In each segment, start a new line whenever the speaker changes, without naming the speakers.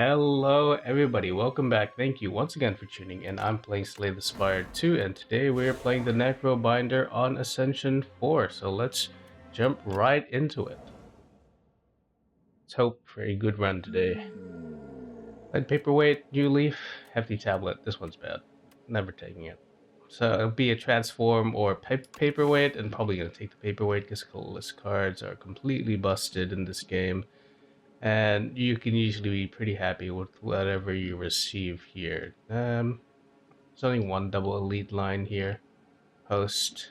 Hello everybody, welcome back. Thank you once again for tuning in. I'm playing Slay the Spire 2 and today we're playing the Necrobinder on Ascension 4. So let's jump right into it. Let's hope for a good run today. Lead paperweight, new leaf, hefty tablet. This one's bad. Never taking it. So it'll be a transform or paperweight, and probably gonna take the paperweight because colorless cards are completely busted in this game. And you can usually be pretty happy with whatever you receive here. There's only one double elite line here. Host.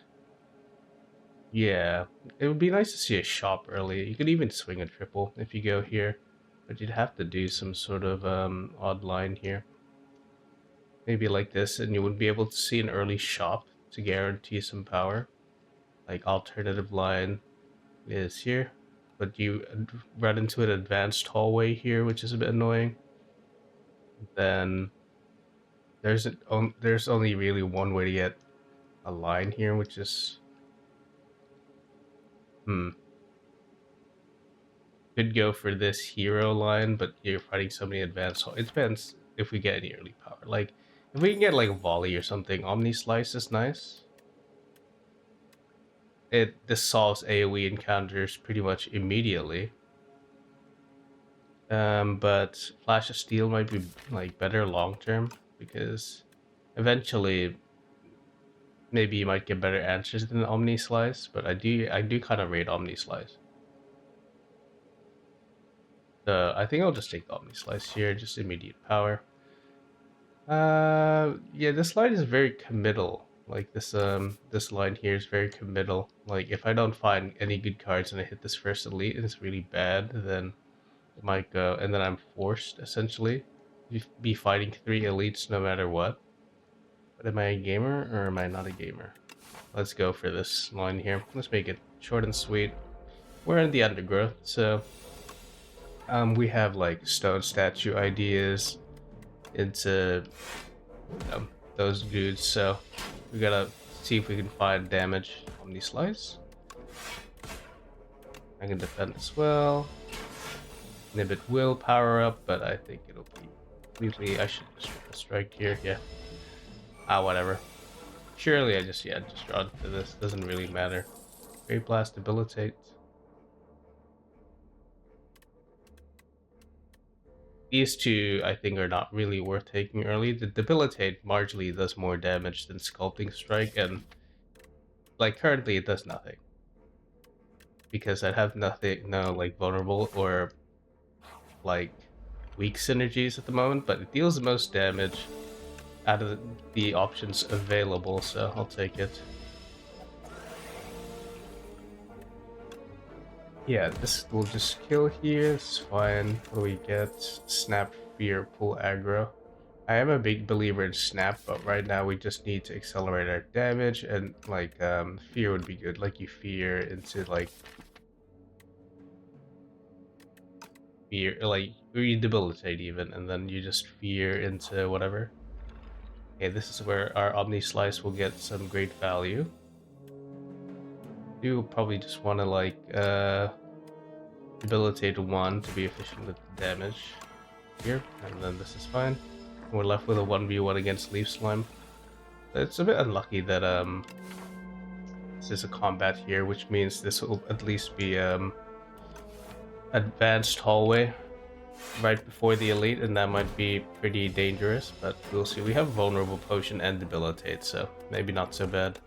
Yeah, it would be nice to see a shop early. You could even swing a triple if you go here, but you'd have to do some sort of odd line here. Maybe like this, and you would be able to see an early shop to guarantee some power. Like alternative line is here, but you run into an advanced hallway here, which is a bit annoying. Then there's only really one way to get a line here, which is could go for this hero line, but you're fighting somebody advanced. It depends if we get any early power. Like if we can get like a volley or something, Omni Slice is nice. This solves AoE encounters pretty much immediately. But Flash of Steel might be like better long term because eventually maybe you might get better answers than Omni Slice, but I do kind of rate Omni Slice. I think I'll just take the Omni Slice here, just immediate power. Yeah, this line is very committal. Like this line here is very committal. Like if I don't find any good cards and I hit this first elite and it's really bad, then it might go, and then I'm forced essentially to be fighting 3 elites no matter what. But am I a gamer or am I not a gamer? Let's go for this line here. Let's make it short and sweet. We're in the undergrowth, so we have like stone statue ideas into those dudes, so we gotta see if we can find damage on these slices. I can defend as well. Nibbit will power up, but I think it'll be completely. I should just strike here. Yeah. Whatever. Surely I just draw to this. Doesn't really matter. Great Blast, debilitate. These two, I think, are not really worth taking early. The Debilitate marginally does more damage than Sculpting Strike, and like currently it does nothing. Because I have no like vulnerable or like weak synergies at the moment, but it deals the most damage out of the options available, so I'll take it. Yeah, this will just kill here, it's fine. What do we get? Snap, Fear, Pull Aggro. I am a big believer in Snap, but right now we just need to accelerate our damage, and like Fear would be good. Like you Fear into like Fear, like or you debilitate even, and then you just Fear into whatever. Okay, this is where our Omni Slice will get some great value. You probably just want to like debilitate 1 to be efficient with the damage here, and then this is fine. We're left with a 1v1 against Leaf Slime. It's a bit unlucky that this is a combat here, which means this will at least be advanced hallway right before the elite, and that might be pretty dangerous, but we'll see. We have vulnerable potion and debilitate, so maybe not so bad.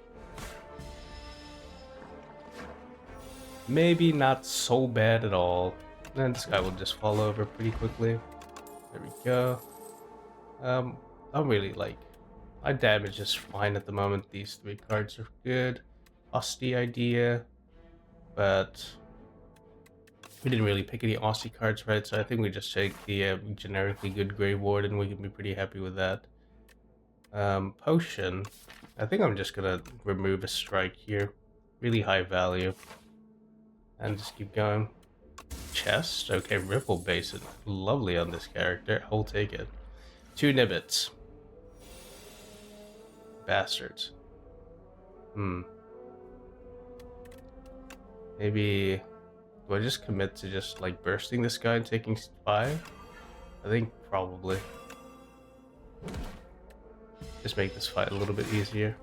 Maybe not so bad at all. And this guy will just fall over pretty quickly. There we go. I'm really like, my damage is fine at the moment. These 3 cards are good. Aussie idea, but we didn't really pick any Aussie cards, right? So I think we just take the generically good Grey Ward and we can be pretty happy with that. Potion. I think I'm just gonna remove a strike here. Really high value. And just keep going. Chest? Okay, Ripple Basin. Lovely on this character. I'll take it. 2 Nibbits. Bastards. Maybe... do I just commit to just like bursting this guy and taking 5? I think probably. Just make this fight a little bit easier.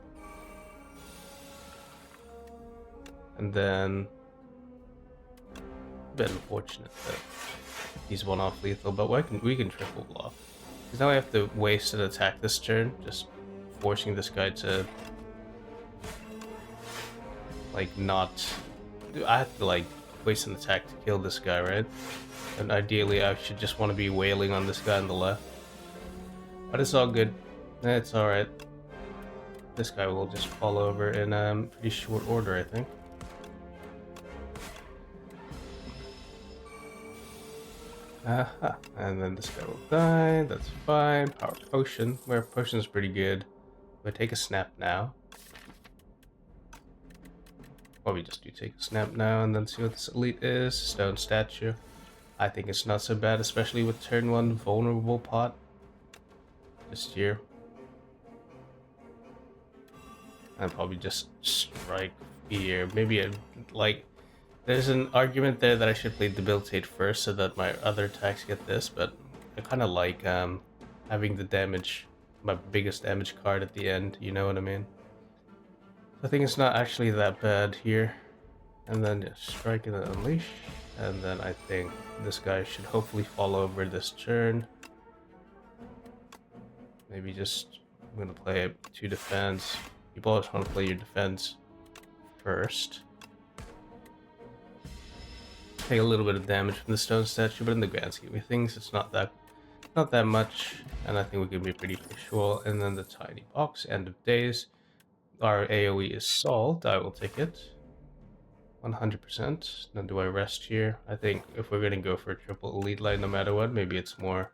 And then a bit unfortunate that he's one-off lethal, but we can triple block. Because now I have to waste an attack this turn, just forcing this guy to like not. I have to like waste an attack to kill this guy, right? And ideally I should just want to be wailing on this guy on the left. But it's all good. It's alright. This guy will just fall over in pretty short order, I think. Aha. And then this guy will die. That's fine. Power potion. Where potion is pretty good. Do I take a snap now? Probably just do take a snap now and then see what this elite is. Stone statue. I think it's not so bad, especially with turn 1 vulnerable pot. Just here. And probably just strike fear. Maybe like there's an argument there that I should play debilitate first so that my other attacks get this, but I kind of like having the damage, my biggest damage card at the end. You know what I mean? I think it's not actually that bad here. And then just strike and then unleash. And then I think this guy should hopefully fall over this turn. Maybe just, I'm gonna play 2 defense. You always want to play your defense first. Take a little bit of damage from the stone statue, but in the grand scheme of things, it's not that much. And I think we can be pretty visual. And then the tiny box, end of days. Our AoE is solved. I will take it. 100%. Now do I rest here? I think if we're gonna go for a triple elite line no matter what, maybe it's more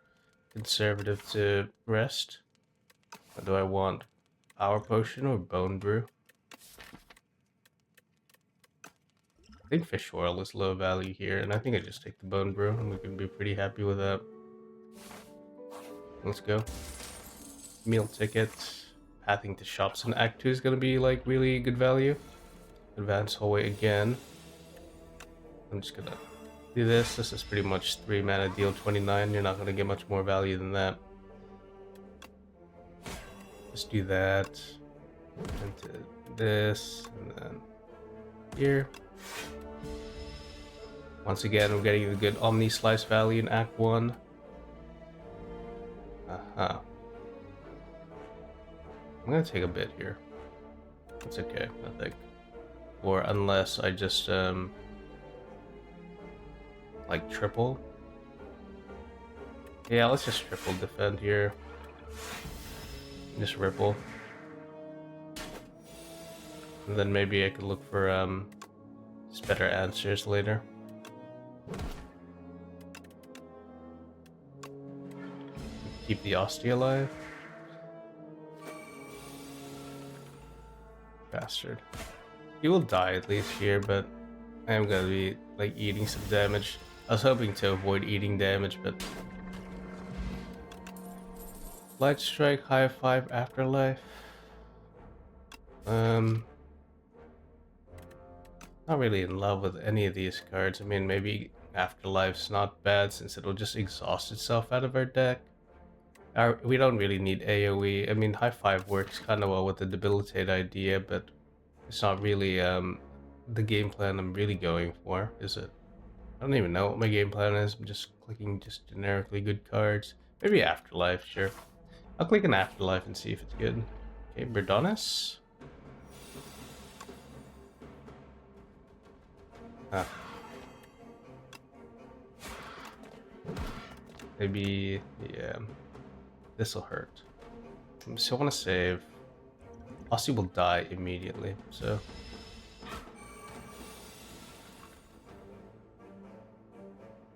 conservative to rest. Or do I want power potion or bone brew? I think fish oil is low value here, and I think I just take the bone brew and we can be pretty happy with that. Let's go. Meal ticket. Pathing to shops in Act 2 is gonna be like really good value. Advance hallway again. I'm just gonna do this. This is pretty much 3 mana deal 29. You're not gonna get much more value than that. Just do that. Into this, and then here. Once again, we're getting the good Omni Slice value in Act 1. Aha. I'm gonna take a bit here. It's okay, I think. Or unless I just like triple. Yeah, let's just triple defend here. Just ripple. And then maybe I could look for just better answers later. Keep the Ostia alive. Bastard. He will die at least here, but I am gonna be like eating some damage. I was hoping to avoid eating damage, but Light Strike, High Five, Afterlife. Not really in love with any of these cards. I mean, maybe Afterlife's not bad since it'll just exhaust itself out of our deck. We don't really need AoE. I mean, High Five works kind of well with the Debilitate idea, but it's not really the game plan I'm really going for, is it? I don't even know what my game plan is. I'm just clicking just generically good cards. Maybe Afterlife, sure. I'll click an Afterlife and see if it's good. Okay, Berdonis. Ah. Maybe, yeah. This'll hurt. So I want to save. Aussie will die immediately, so.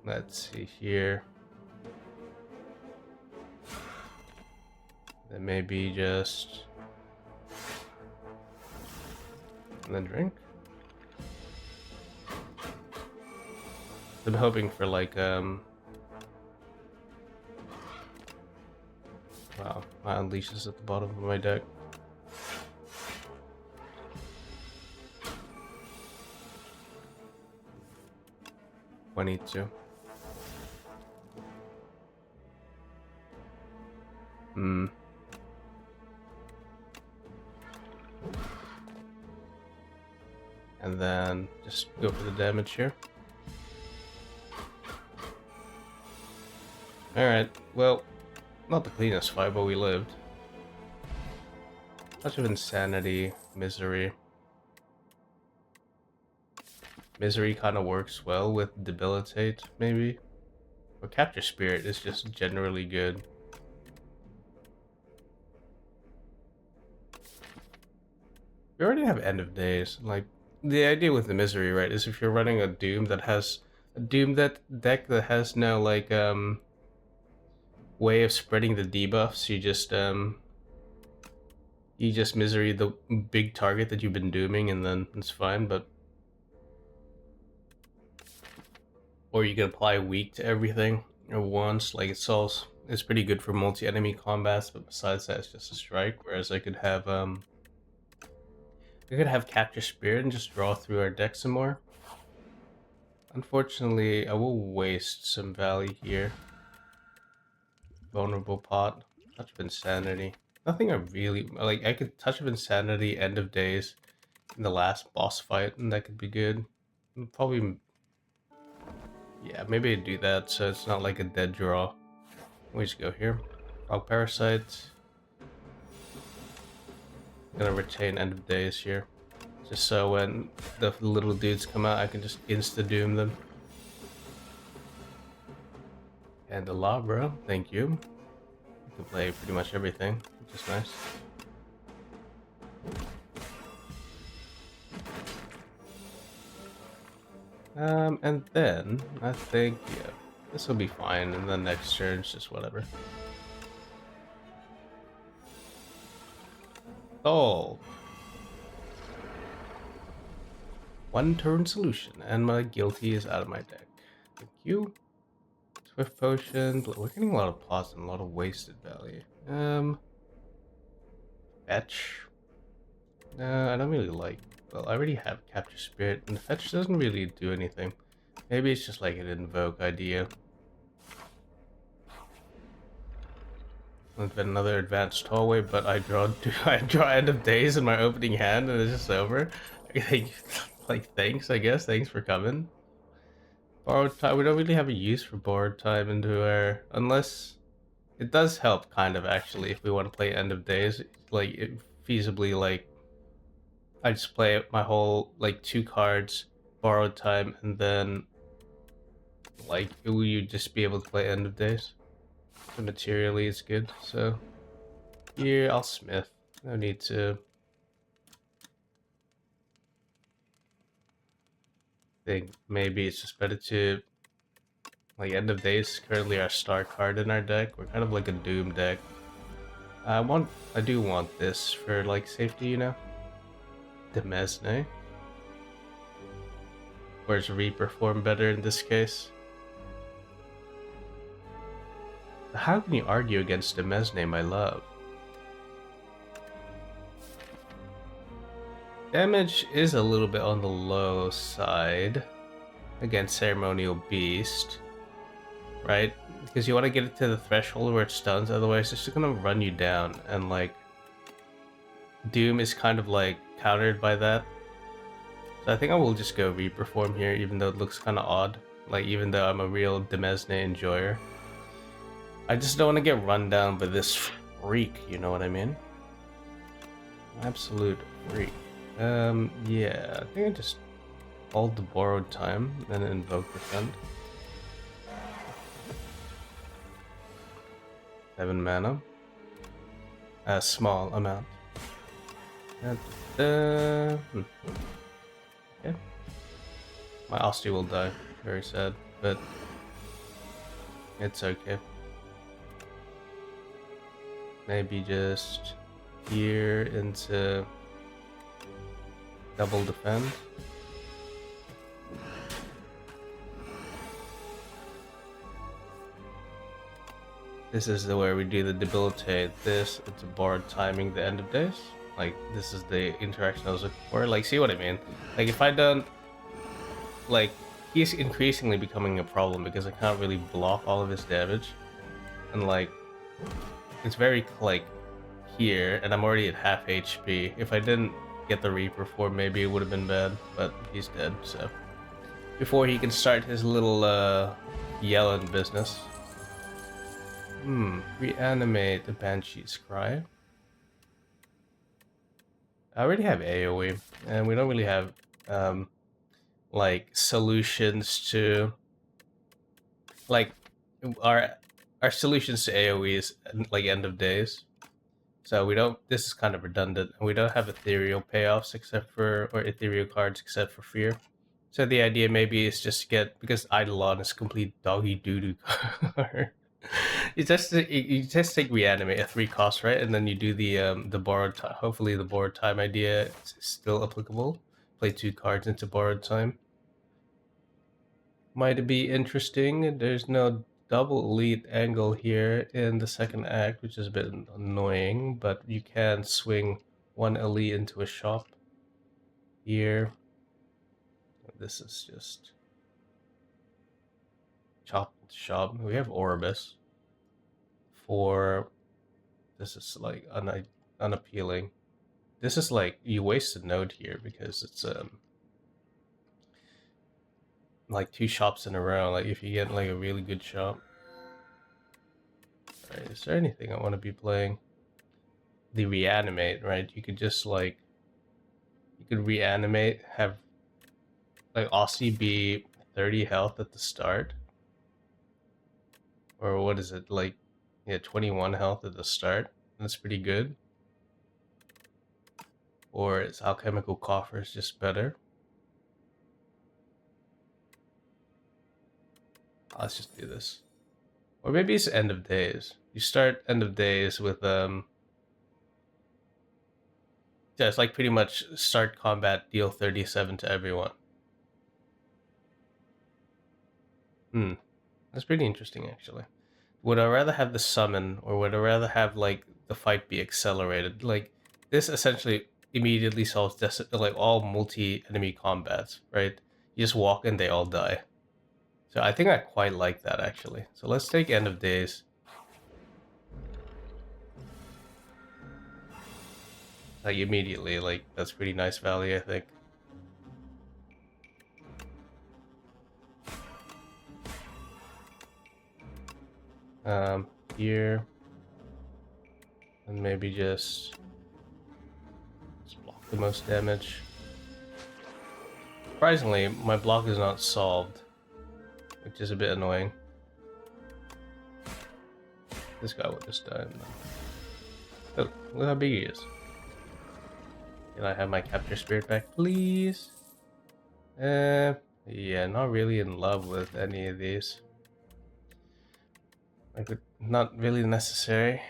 Let's see here. Then maybe just. And then drink. I'm hoping for like wow, my Unleash is at the bottom of my deck. I need to. Hmm. And then just go for the damage here. Alright, well, not the cleanest fight, but we lived. Touch of Insanity, Misery. Misery kind of works well with Debilitate, maybe. Or Capture Spirit is just generally good. We already have End of Days. Like, the idea with the Misery, right, is if you're running a Doom that has... A Doom deck that has no, like, way of spreading the debuffs, you just Misery the big target that you've been dooming, and then it's fine, but... Or you can apply Weak to everything at once, like it's pretty good for multi-enemy combats, but besides that, it's just a strike, whereas I could have Capture Spirit and just draw through our deck some more. Unfortunately, I will waste some value here. Vulnerable Pot, Touch of Insanity. Nothing I really... Like, I could Touch of Insanity, End of Days in the last boss fight, and that could be good. Probably... Yeah, maybe I'd do that, so it's not like a dead draw. We just go here. Frog Parasite. Gonna retain End of Days here. Just so when the little dudes come out, I can just insta-doom them. Candelabra, thank you. You can play pretty much everything, which is nice. And then, I think, yeah, this will be fine, and then next turn, it's just whatever. Oh! One turn solution, and my Guilty is out of my deck. Thank you. Swift Potion, we're getting a lot of plots and a lot of wasted value. Fetch. No, I don't really like... Well, I already have Capture Spirit, and Fetch doesn't really do anything. Maybe it's just like an Invoke idea. I've got another Advanced Hallway, but I draw End of Days in my opening hand, and it's just over. Like, thanks, I guess. Thanks for coming. Borrowed Time. We don't really have a use for Borrowed Time into our... Unless... It does help, kind of, actually, if we want to play End of Days. Like, it feasibly, like... I just play my whole, like, 2 cards, Borrowed Time, and then... Like, will you just be able to play End of Days? So materially, it's good, so... Here, I'll Smith. No need to... think maybe it's just better to... Like, End of Days is currently our star card in our deck. We're kind of like a Doom deck. I do want this for, like, safety, you know? Demesne. Whereas Reperform better in this case? How can you argue against Demesne, my love? Damage is a little bit on the low side against Ceremonial Beast, right? Because you want to get it to the threshold where it stuns, otherwise it's just gonna run you down, and like Doom is kind of like countered by that. So I think I will just go Reperform here, even though it looks kind of odd. Like, even though I'm a real Demesne enjoyer. I just don't want to get run down by this freak, you know what I mean? Absolute freak. Yeah, I think I just hold the Borrowed Time and invoke Defend. 7 mana. A small amount. Okay. My Osti will die. Very sad, but it's okay. Maybe just here into double defend. This is the way we do the debilitate. This, it's a Borrowed Timing the End of Days. Like, this is the interaction I was looking for. Like, see what I mean? Like, if I don't... Like, he's increasingly becoming a problem because I can't really block all of his damage. And, like... it's very like here, and I'm already at half HP. If I didn't get the Reaper form, maybe it would have been bad, but he's dead, so. Before he can start his little yelling business. Reanimate the Banshee's Cry. I already have AoE, and we don't really have like solutions to like our solutions to AoE is like end of days. So we don't. This is kind of redundant, and we don't have ethereal payoffs or ethereal cards except for fear. So the idea maybe is just to get, because Eidolon is complete doggy doo doo card. You just take reanimate at 3 costs, right? And then you do the borrowed time. Hopefully the borrowed time idea is still applicable. Play 2 cards into borrowed time. Might be interesting. There's no double elite angle here in the second act, which is a bit annoying, but you can swing 1 elite into a shop here. This is just chop shop. We have Orbis for this is like unappealing. This is like you waste a node here because it's like 2 shops in a row. Like if you get like a really good shop. Alright, is there anything I want to be playing? The reanimate, right? You could just like you could reanimate, have like Aussie be 30 health at the start. Or what is it, like 21 health at the start. That's pretty good. Or is Alchemical Coffers just better? Let's just do this. Or maybe it's End of Days. You start End of Days with yeah, it's like pretty much start combat, deal 37 to everyone. That's pretty interesting actually. Would I rather have the summon, or would I rather have like the fight be accelerated? Like this essentially immediately solves like all multi-enemy combats, right? You just walk and they all die. So I think I quite like that actually. So let's take End of Days. Like immediately, like that's pretty nice value, I think. Here, and maybe just block the most damage. Surprisingly, my block is not solved, which is a bit annoying. This guy would just die. Oh, look how big he is. Can I have my capture spirit back, please? Yeah, not really in love with any of these. Like, not really necessary.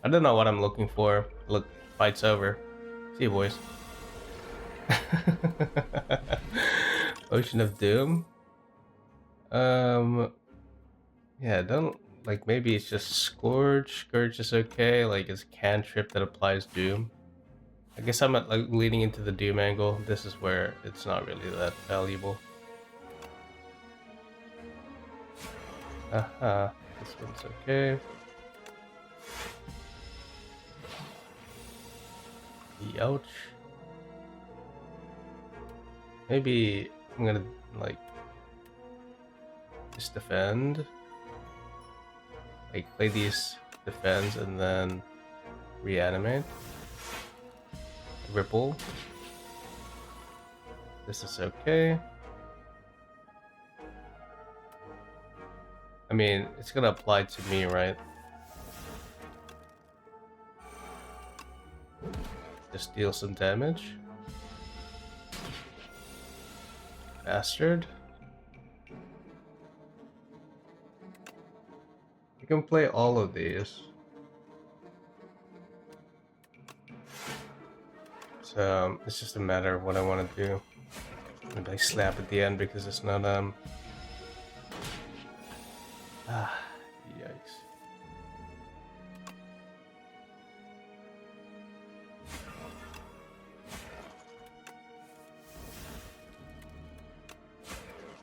I don't know what I'm looking for. Look, fight's over. See you, boys. Ocean of Doom. Yeah, don't like. Maybe it's just Scourge. Scourge is okay. Like it's a cantrip that applies Doom. I guess I'm at, like leaning into the Doom angle. This is where it's not really that valuable. This one's okay. Ouch. Maybe I'm gonna like just defend. Like play these defense and then reanimate. Ripple. This is okay. I mean, it's gonna apply to me, right? Just deal some damage. Bastard. You can play all of these. So it's just a matter of what I want to do. Maybe I slap at the end because it's not yikes.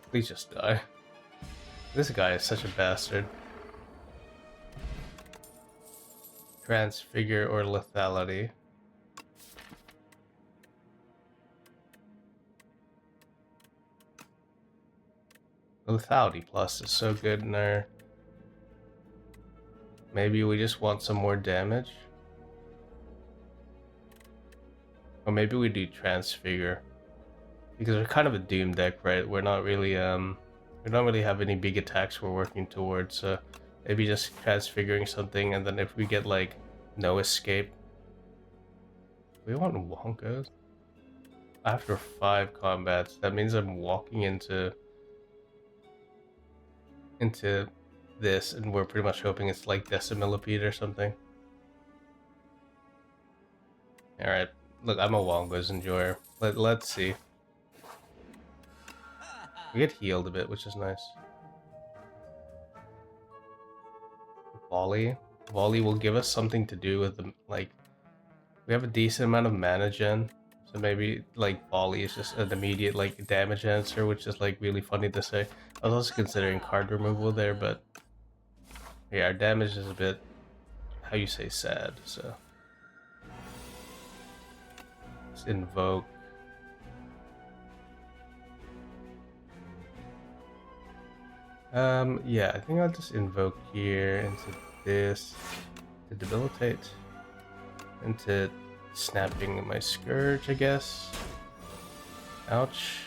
Please just die. This guy is such a bastard. Transfigure or lethality. Lethality plus is so good in our... Maybe we just want some more damage? Or maybe we do Transfigure. Because we're kind of a Doom deck, right? We're not really, we don't really have any big attacks we're working towards, so maybe just Transfiguring something, and then if we get, like, no escape... We want Wonkos? After 5 combats, that means I'm walking into this, and we're pretty much hoping it's like Decimillipede or something. Alright, look, I'm a Wongos enjoyer. Let's see. We get healed a bit, which is nice. Volley. Volley will give us something to do with the, like... We have a decent amount of mana gen, so maybe, like, Volley is just an immediate, like, damage answer, which is, like, really funny to say. I was also considering card removal there, but... Yeah, our damage is a bit... How you say sad, so... Let's invoke... Yeah, I think I'll just invoke here into this to debilitate, into snapping my Scourge, I guess. Ouch.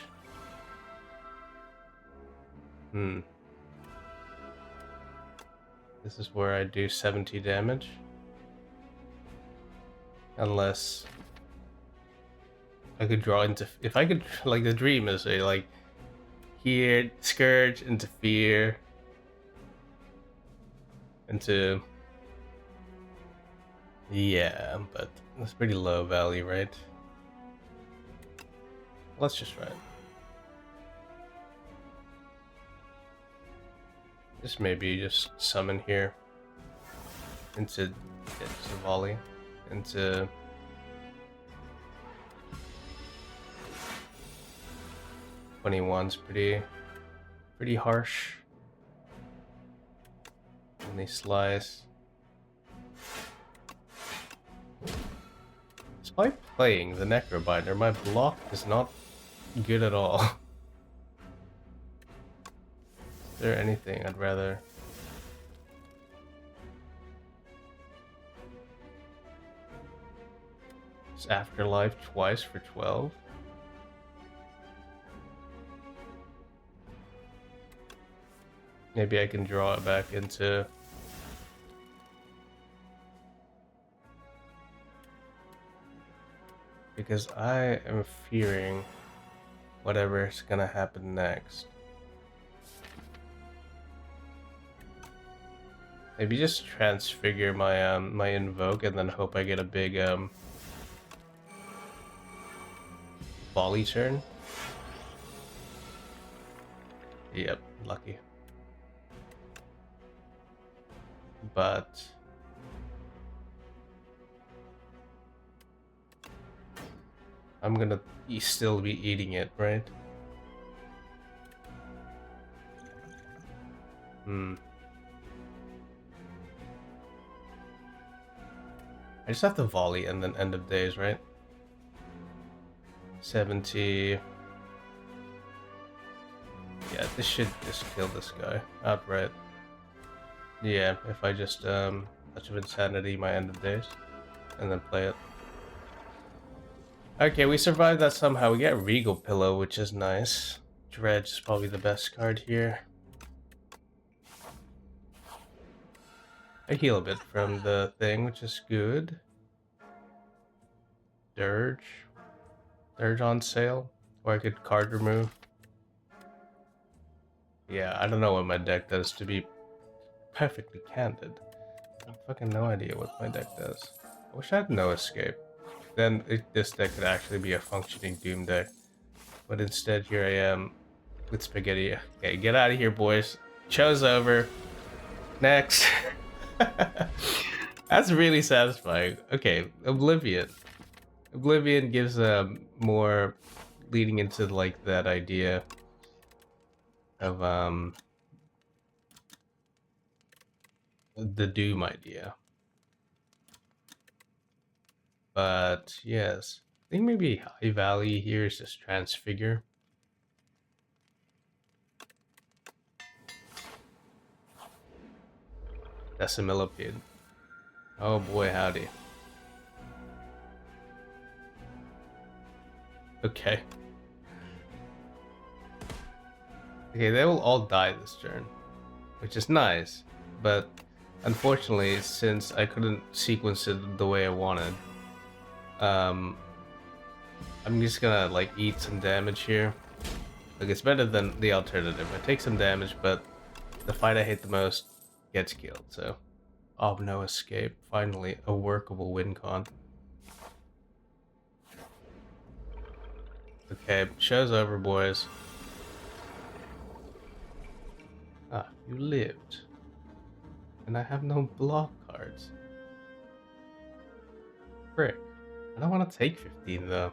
This is where I do 70 damage. Unless I could draw into... If I could, like, the dream is a, like, here, Scourge, into Fear, into... Yeah, but that's pretty low value, right? Let's just try it. Just maybe just summon here. Into Volley. Into... 21's pretty harsh. And they slice. Despite playing the Necrobinder, my block is not good at all. Is there anything I'd rather... It's Afterlife twice for 12? Maybe I can draw it back into... Because I am fearing whatever's gonna happen next. Maybe just transfigure my my invoke and then hope I get a big volley turn. Yep, lucky. But I'm gonna still be eating it, right? I just have to volley and then end of days, right? 70. Yeah, this should just kill this guy outright. Yeah, if I just touch of insanity my end of days and then play it. Okay, we survived that somehow. We get Regal Pillow, which is nice. Dredge is probably the best card here. I heal a bit from the thing, which is good. Dirge. Dirge on sale. Or I could card remove. Yeah, I don't know what my deck does, to be perfectly candid. I have fucking no idea what my deck does. I wish I had no escape. Then this deck could actually be a functioning Doom deck. But instead, here I am with Spaghetti. Okay, get out of here, boys. Show's over. Next. That's really satisfying. Okay, Oblivion. Oblivion gives more leading into like that idea of the Doom idea. But yes, I think maybe High Valley here is just Transfigure. Decimillipede. Oh boy, howdy. Okay. Okay, they will all die this turn, which is nice, but unfortunately, since I couldn't sequence it the way I wanted, I'm just gonna like eat some damage here. Like it's better than the alternative. I take some damage, but the fight I hate the most gets killed. So, oh no escape! Finally, a workable win con. Okay, show's over, boys. Ah, you lived. And I have no block cards. Frick. I don't want to take 15 though.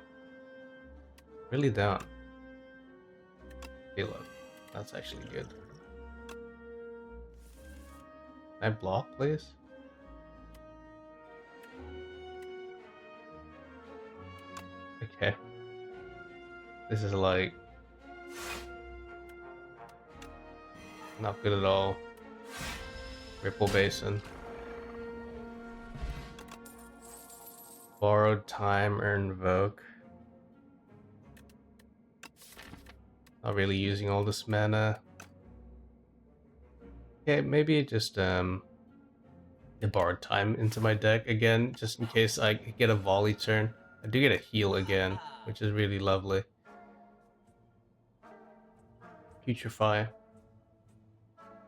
Really don't. Caleb. That's actually good. Can I block, please? Okay. This is like not good at all. Ripple Basin. Borrowed time, earn Invoke. Not really using all this mana. Okay, maybe just borrowed time into my deck again, just in case I get a volley turn. I do get a heal again, which is really lovely. Putrefy.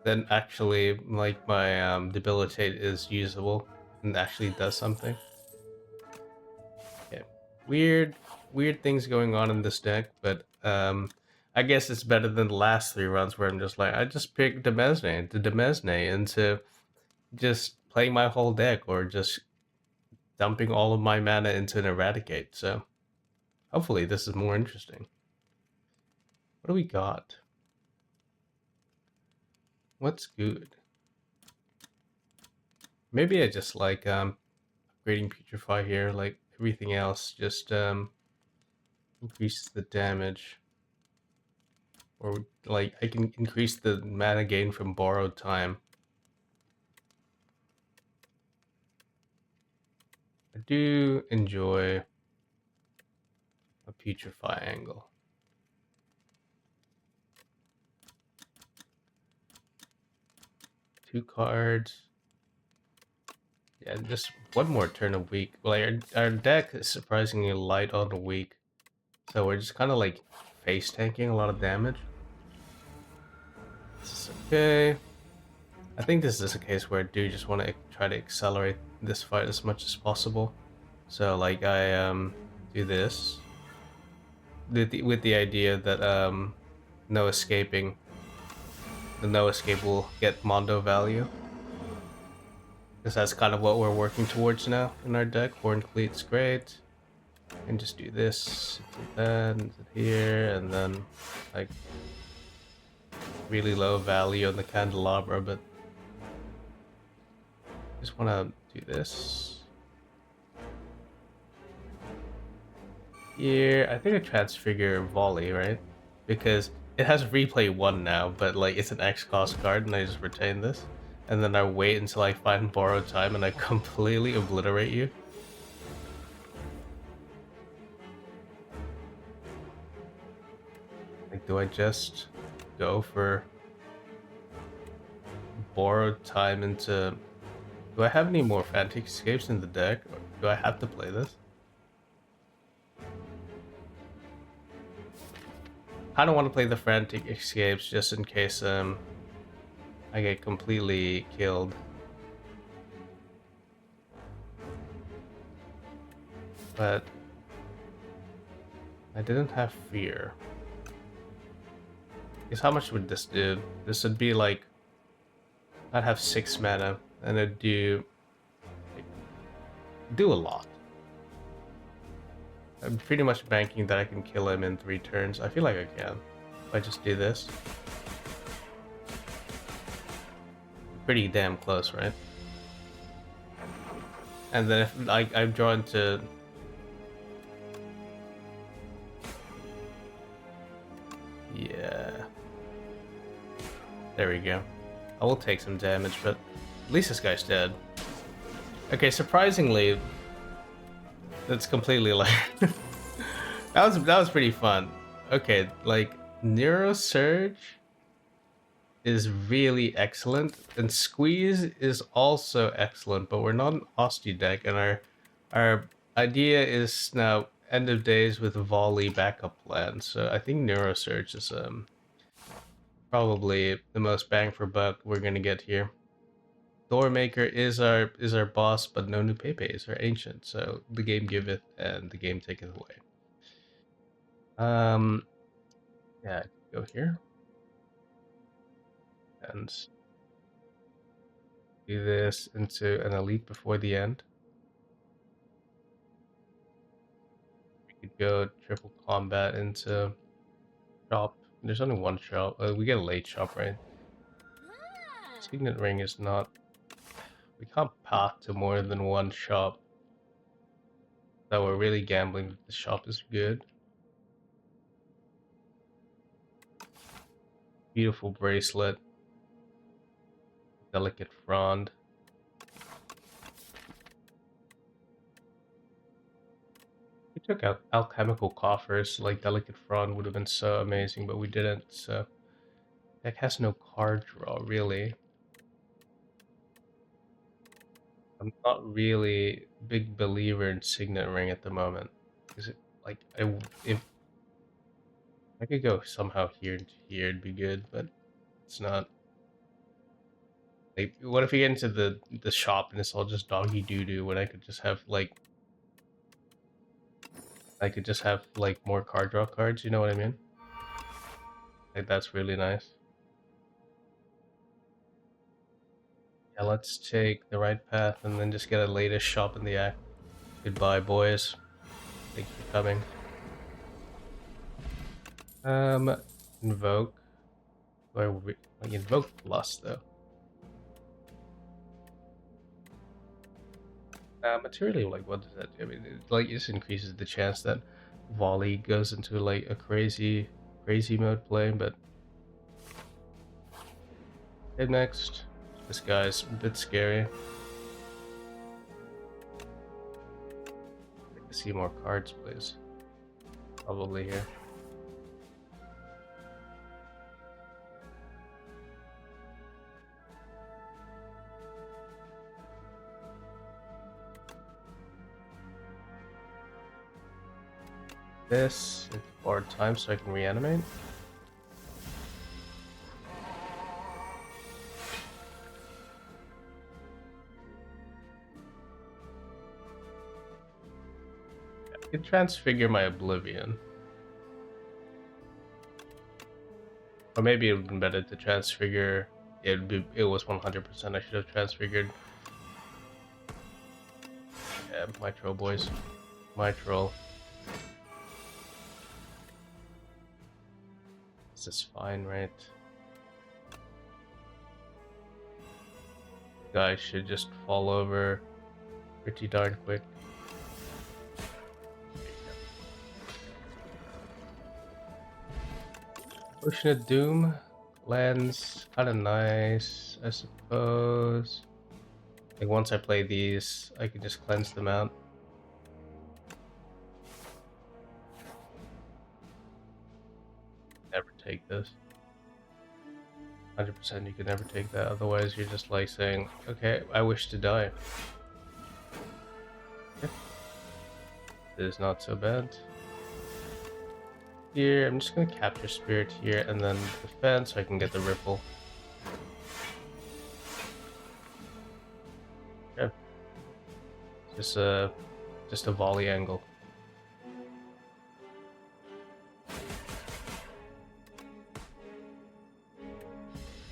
Then actually, like my debilitate is usable and actually does something. Okay, weird things going on in this deck, but I guess it's better than the last 3 runs where I'm just like, I just picked the Demesne into just playing my whole deck or just dumping all of my mana into an Eradicate. So hopefully this is more interesting. What do we got? What's good? Maybe I just like upgrading Putrefy here, like everything else just increases the damage. Or like I can increase the mana gain from borrowed time. I do enjoy a Putrefy angle. Two cards. Yeah, just one more turn a week. Well, our deck is surprisingly light on the week. So we're just kind of like face tanking a lot of damage. This is okay. I think this is a case where I do just want to try to accelerate this fight as much as possible. So like I do this with the idea that no escaping. The no escape will get Mondo value. Because that's kind of what we're working towards now in our deck. Horn Cleat's great. And just do this, do that, and here, and then like really low value on the Candelabra, but just want to do this. Here, I think I transfigure Volley, right? Because it has replay 1 now, but like it's an X cost card, and I just retain this. And then I wait until I find borrowed time and I completely obliterate you. Like, do I just go for borrowed time into... Do I have any more Frantic Escapes in the deck? Or do I have to play this? I don't want to play the Frantic Escapes just in case I get completely killed. But I didn't have fear. Because how much would this do? This would be like... I'd have 6 mana, and it'd do a lot. I'm pretty much banking that I can kill him in 3 turns. I feel like I can. If I just do this. Pretty damn close, right? And then if I'm drawn to There we go. I will take some damage, but at least this guy's dead. Okay, surprisingly, that's completely like that was pretty fun. Okay, like Neurosurge is really excellent, and Squeeze is also excellent, but we're not an Osti deck, and our idea is now end of days with volley backup plan. So I think Neurosurge is probably the most bang for buck we're gonna get here. Doormaker is our boss, but no new Pepe is our ancient. So the game giveth and the game taketh away. Yeah, go here and do this into an elite before the end. We could go triple combat into shop. There's only one shop. We get a late shop, right? Signet ring is not. We can't path to more than one shop. So we're really gambling that the shop is good. Beautiful bracelet. Delicate frond. We took out alchemical coffers, like delicate frond would have been so amazing, but we didn't. So deck has no card draw really. I'm not really a big believer in Signet Ring at the moment. Is it like if I could go somehow here and here, it'd be good, but it's not. Like, what if we get into the shop and it's all just doggy doo doo? When I could just have like more card draw cards. You know what I mean? Like that's really nice. Yeah, let's take the right path and then just get a latest shop in the act. Goodbye, boys. Thanks for coming. Invoke. Like invoke plus though. Materially, like what does that do? I mean, it, like this increases the chance that volley goes into like a crazy mode play. But okay, next, this guy's a bit scary. Like to see more cards, please. Probably here. This into forward time so I can reanimate. I can transfigure my Oblivion. Or maybe it would have been better to transfigure. It was 100%. I should have transfigured. Yeah, my troll boys. My troll. This is fine, right? Guys should just fall over pretty darn quick. Ocean of Doom lands kind of nice, I suppose. Like once I play these, I can just cleanse them out. Never take this. 100% you can never take that, otherwise you're just like saying, okay, I wish to die. Okay. It is not so bad. Here, I'm just gonna capture spirit here and then defend so I can get the ripple. Okay. Just a volley angle.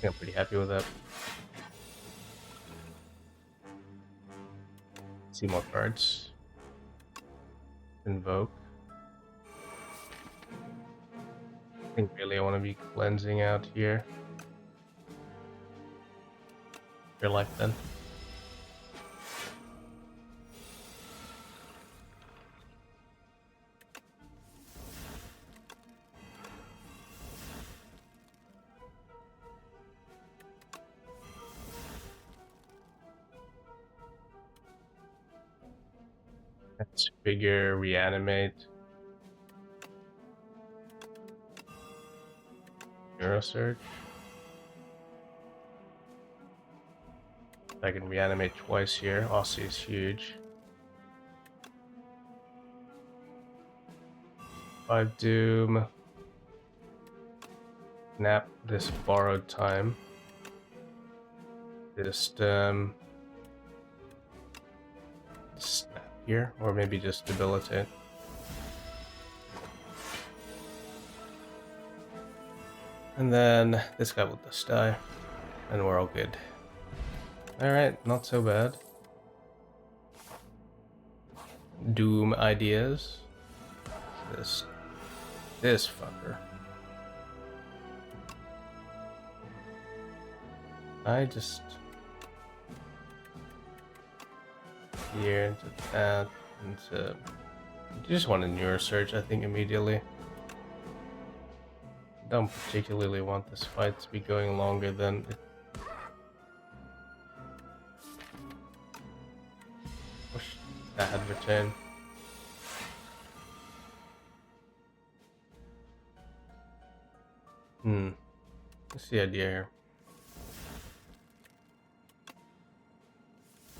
I'm pretty happy with that. See more cards. Invoke. I think really I want to be cleansing out here. Your life then. Let's figure reanimate. Neurosurge. I can reanimate twice here. Aussie is huge. 5 Doom. Nap this borrowed time. Just snap here, or maybe just debilitate. And then this guy will just die, and we're all good. Alright, not so bad. Doom ideas. This fucker. I just here into that into you just want a neurosurge, I think, immediately. Don't particularly want this fight to be going longer than it. Wish that had returned. What's the idea here?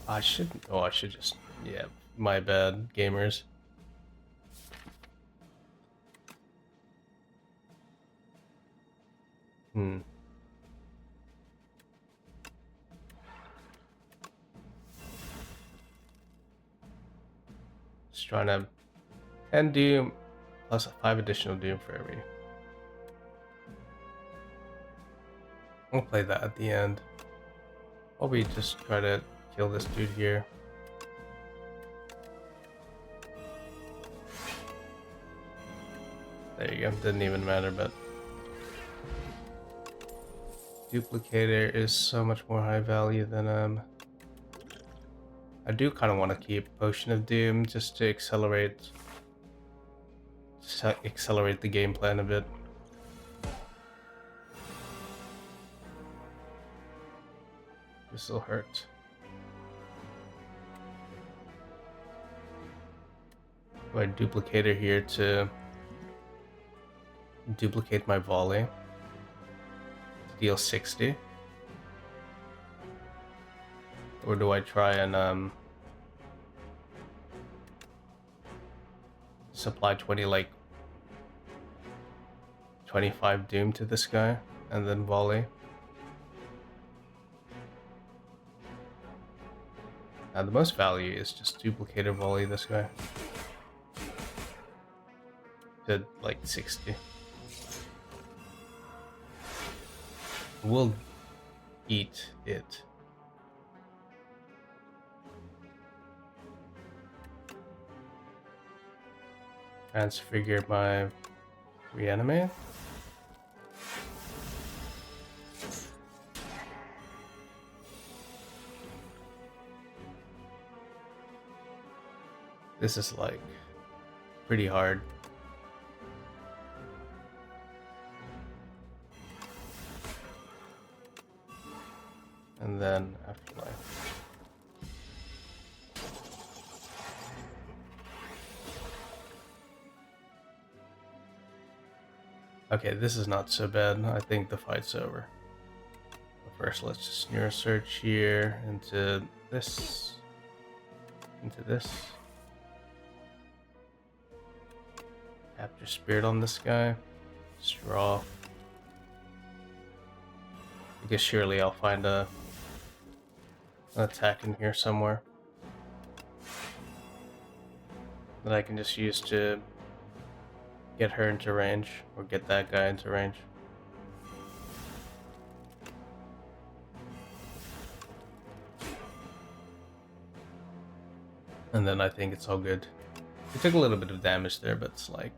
I should just, yeah, my bad, gamers. Just trying to 10 Doom plus 5 additional Doom for every. We'll play that at the end. Probably just try to kill this dude here. There you go, didn't even matter, but Duplicator is so much more high value than I do kind of want to keep Potion of Doom just to accelerate the game plan a bit. This will hurt. My Duplicator here to duplicate my volley to deal 60. Or do I try and supply 25 Doom to this guy and then volley? Now the most value is just duplicator volley this guy to like 60. We'll eat it. Transfigure my reanimate. This is like pretty hard. And then afterlife. Okay, this is not so bad. I think the fight's over. But first, let's just neurosearch here into this. Into this. Capture spirit on this guy. Straw. I guess surely I'll find an attack in here somewhere that I can just use to get her into range, or get that guy into range. And then I think it's all good. We took a little bit of damage there, but it's like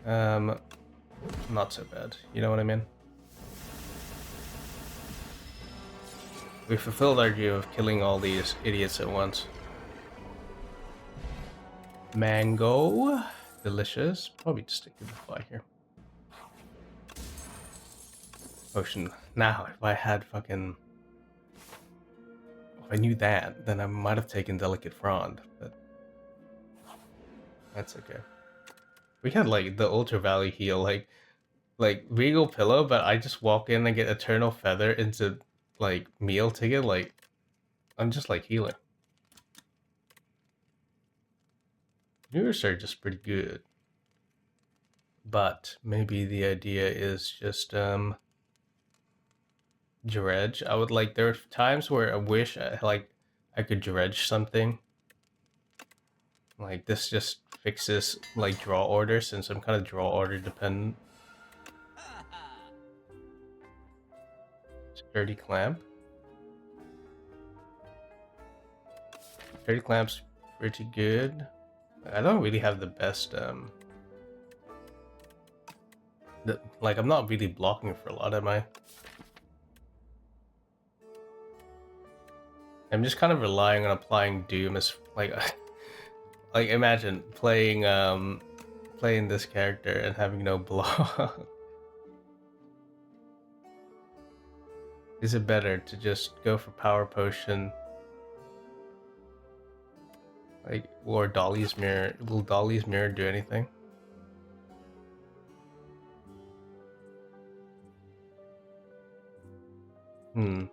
not so bad. You know what I mean? We fulfilled our due of killing all these idiots at once. Mango. Delicious. Probably just stick to the fly here. Potion. Now, if I had fucking If I knew that, then I might have taken Delicate Frond, but that's okay. We had like the Ultra Valley heal, like Regal Pillow, but I just walk in and get Eternal Feather into like meal ticket, like I'm just like healing. Neurosurge is pretty good. But maybe the idea is just dredge. I would like, there are times where I wish I could dredge something. Like this just fixes like draw order, since I'm kind of draw order dependent. Sturdy Clamp. Sturdy Clamp's pretty good. I don't really have the best like I'm not really blocking for a lot, am I? I'm just kind of relying on applying Doom as like like imagine playing playing this character and having no block. Is it better to just go for Power Potion? Like, or Dolly's Mirror? Will Dolly's Mirror do anything? I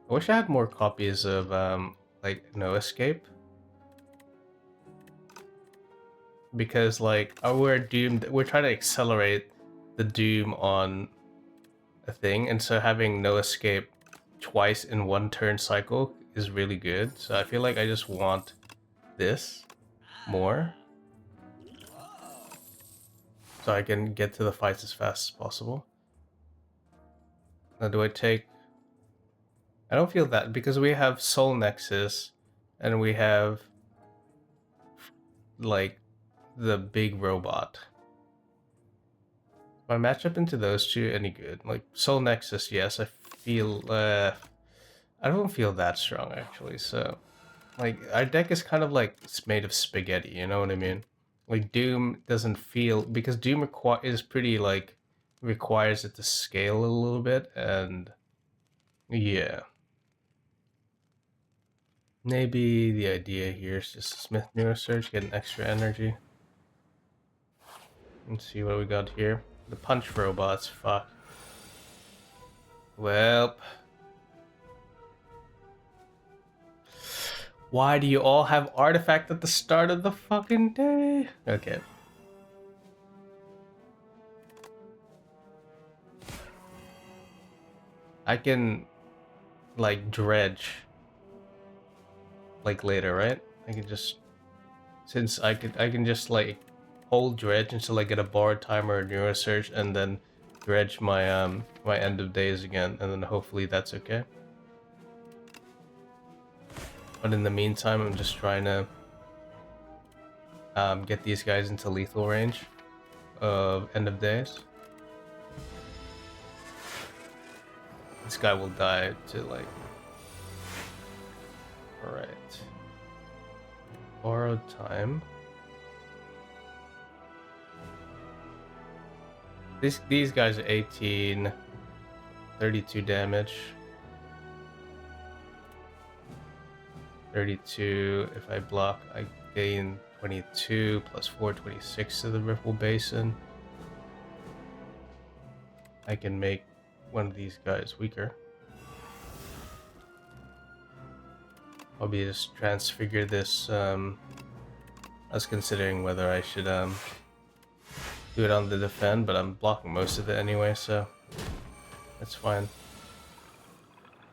wish I had more copies of like No Escape, because like we're doomed. We're trying to accelerate the Doom on a thing, and so having No Escape twice in one turn cycle is really good. So I feel like I just want this more, so I can get to the fights as fast as possible. Now, do I take? I don't feel that, because we have Soul Nexus, and we have like the big robot. If I match up into those two, any good? Like Soul Nexus, yes. I feel I don't feel that strong actually. So like our deck is kind of like it's made of spaghetti. You know what I mean? Like Doom doesn't feel, because Doom is pretty like requires it to scale a little bit, and yeah. Maybe the idea here is just Smith Neurosurge, get an extra energy. Let's see what we got here. The punch robots, fuck. Well, why do you all have artifact at the start of the fucking day? Okay. I can like dredge like later, right? I can just, since I can just like hold dredge until I get a borrowed timer or neurosurge, and then dredge my my end of days again, and then hopefully that's okay. But in the meantime, I'm just trying to get these guys into lethal range of end of days. This guy will die to like. Alright. Borrowed time. These guys are 18, 32 damage. 32. If I block, I gain 22 plus 4, 26 to the Ripple Basin. I can make one of these guys weaker. Probably just transfigure this. I was considering whether I should do it on the defend, but I'm blocking most of it anyway, so that's fine.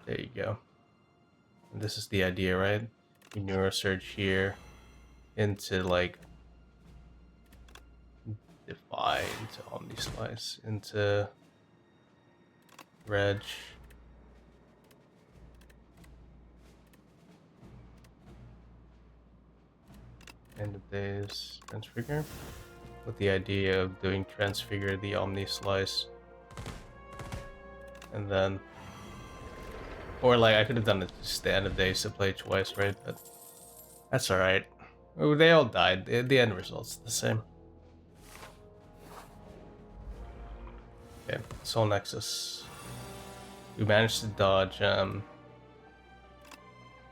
There you go. And this is the idea, right? You neurosurge here into like Defy, into Omnislice, into Reg. End of days, Transfigure. With the idea of doing Transfigure, the Omnislice, and then, or like I could have done it just the end of days to play twice, right? But that's alright. They all died. The end result's the same. Okay, Soul Nexus. We managed to dodge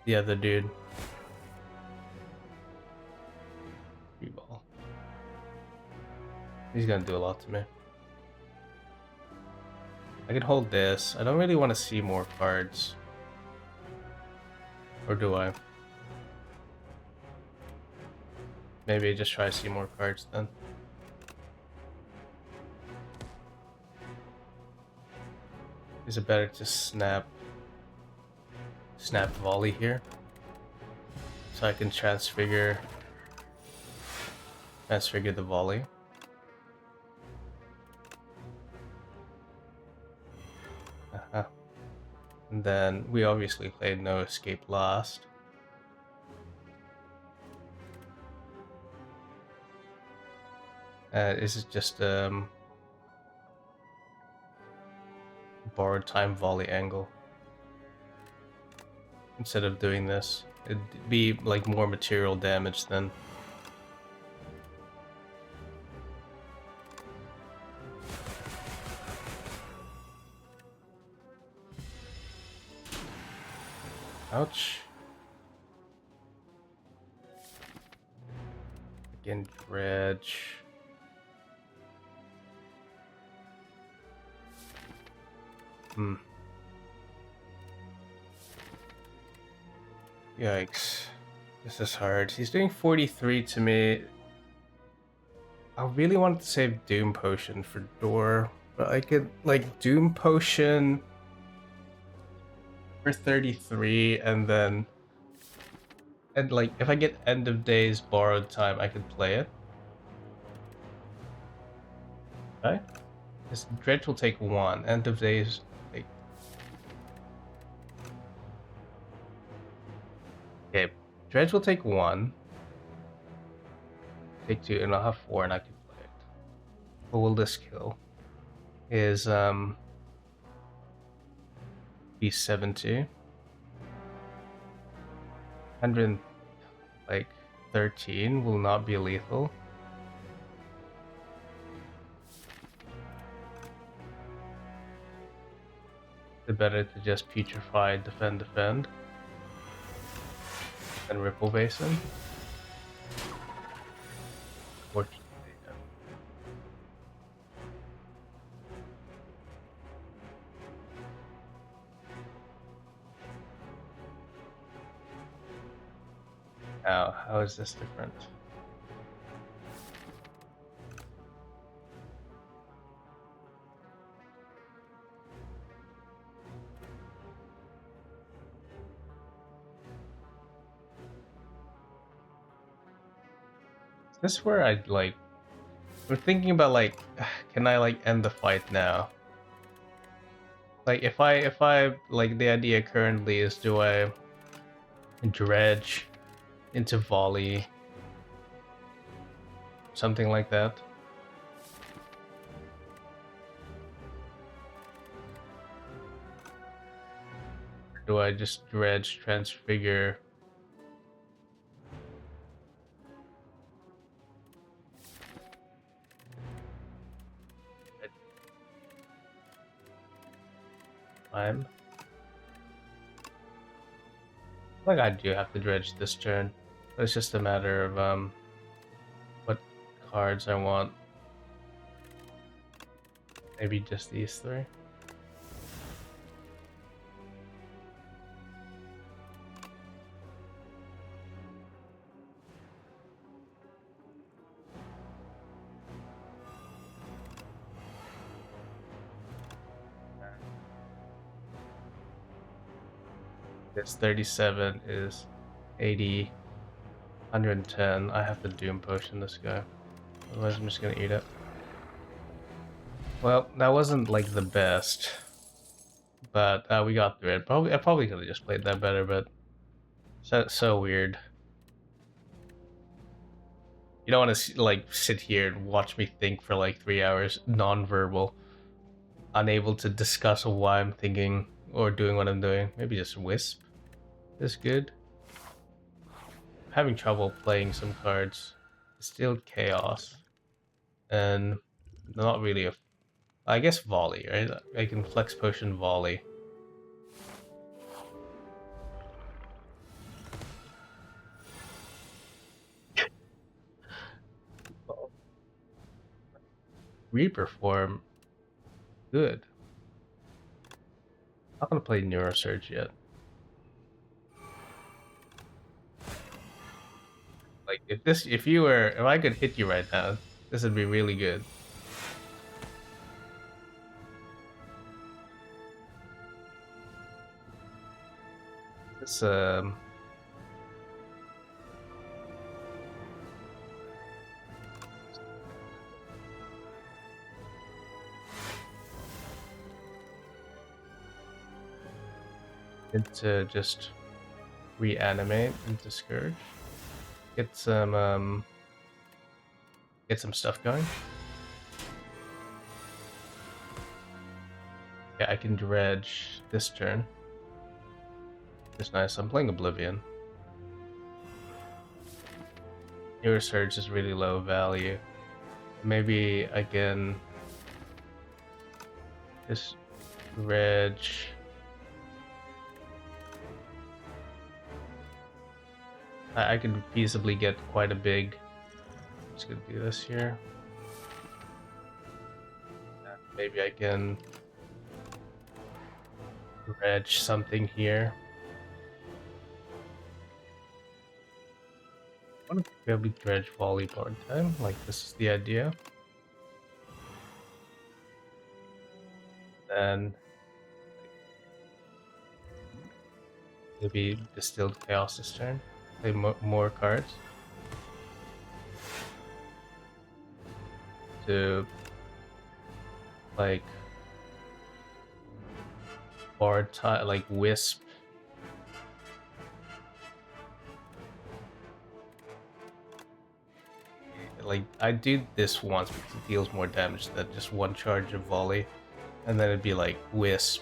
the other dude. Free ball. He's gonna do a lot to me. I can hold this. I don't really want to see more cards. Or do I? Maybe I just try to see more cards then. Is it better to snap volley here? So I can transfigure the volley. And then we obviously played no escape last. This is just borrowed time volley angle. Instead of doing this, it'd be like more material damage then. Ouch. Again, dredge. Yikes. This is hard. He's doing 43 to me. I really wanted to save Doom Potion for Door, but I could, like, Doom Potion for 33 and then... And, like, if I get End of Days Borrowed Time, I could play it. Okay? This Dredge will take 1. End of Days... Okay, Dredge will take 1. Take 2, and I'll have 4, and I can play it. What will this kill? Is, be 70. 113 will not be lethal. It's better to just putrefy, defend, and Ripple Basin. 14. Now, how is this different? Is this where I'd like... We're thinking about like, can I like end the fight now? Like if I like the idea currently is do I dredge into volley, something like that. Or do I just dredge, transfigure? Time. Like I do have to dredge this turn. It's just a matter of what cards I want. Maybe just these 3. This 37 is 80, 110. I have to Doom Potion this guy. Otherwise I'm just gonna eat it. Well, that wasn't like the best. But we got through it. I probably could have just played that better, but so weird. You don't want to like sit here and watch me think for like 3 hours, non-verbal, unable to discuss why I'm thinking or doing what I'm doing. Maybe just Wisp is good. I'm having trouble playing some cards. It's still Chaos, and not really a. I guess Volley, right? I can Flex Potion Volley. Reaper form good. I'm not gonna play Neurosurge yet. Like if I could hit you right now, this would be really good. This into just reanimate into Scourge. Get some stuff going. Yeah, I can dredge this turn. It's nice. I'm playing Oblivion. Your Surge is really low value. Maybe I can just reg. I could feasibly get quite a big. Just gonna do this here. Maybe I can reg something here. I want to probably dredge volley part time. Like this is the idea. And maybe distilled chaos this turn. Play more cards to like bard like wisp. Like I do this once because it deals more damage than just one charge of volley, and then it'd be like wisp,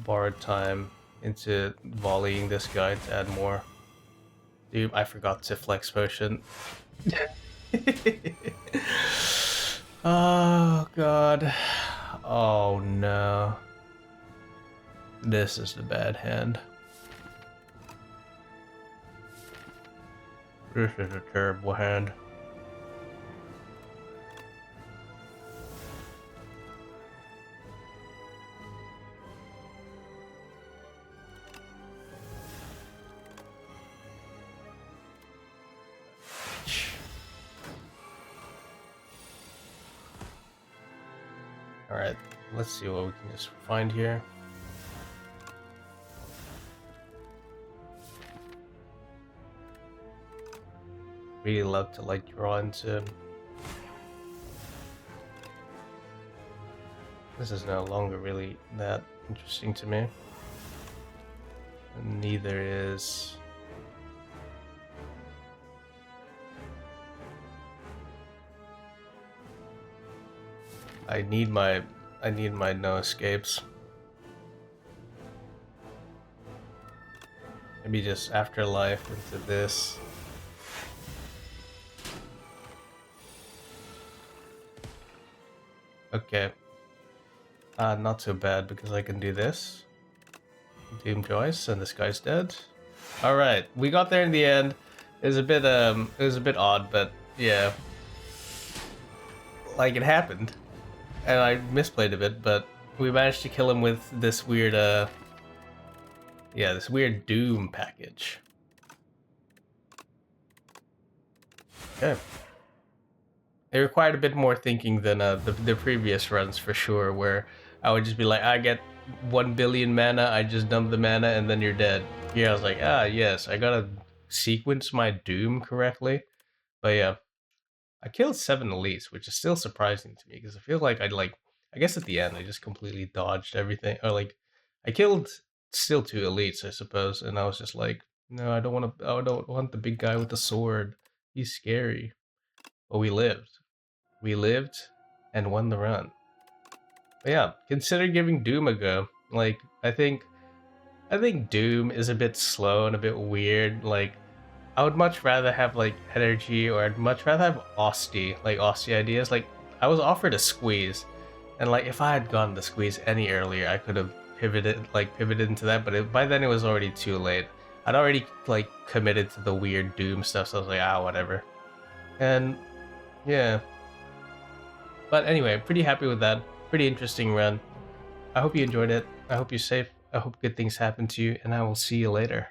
bard time into volleying this guy to add more. Dude, I forgot to flex potion. Oh god. Oh no. This is the bad hand. This is a terrible hand. Alright, let's see what we can just find here. Really love to like draw into. This is no longer really that interesting to me. And neither is I need my no escapes. Maybe just afterlife into this. Okay. Not so bad because I can do this. Doom Joyce and this guy's dead. Alright, we got there in the end. It was a bit odd, but yeah. Like it happened. And I misplayed a bit, but we managed to kill him with this weird this weird Doom package. Okay. It required a bit more thinking than the previous runs for sure, where I would just be like, I get 1 billion mana, I just dump the mana, and then you're dead. Here I was like, yes, I gotta sequence my Doom correctly. But yeah, I killed 7 elites, which is still surprising to me, because I feel like I guess at the end I just completely dodged everything. Or like, I killed still 2 elites, I suppose, and I was just like, no, I don't want the big guy with the sword. He's scary. But we lived. We lived and won the run. But yeah, consider giving Doom a go. Like, I think Doom is a bit slow and a bit weird. Like, I would much rather have like energy, or I'd much rather have Austie ideas. Like, I was offered a squeeze, and like if I had gotten the squeeze any earlier, I could have pivoted into that. But by then it was already too late. I'd already like committed to the weird Doom stuff, so I was like, whatever. And yeah, But anyway, pretty happy with that. Pretty interesting run. I hope you enjoyed it. I hope you're safe. I hope good things happen to you, and I will see you later.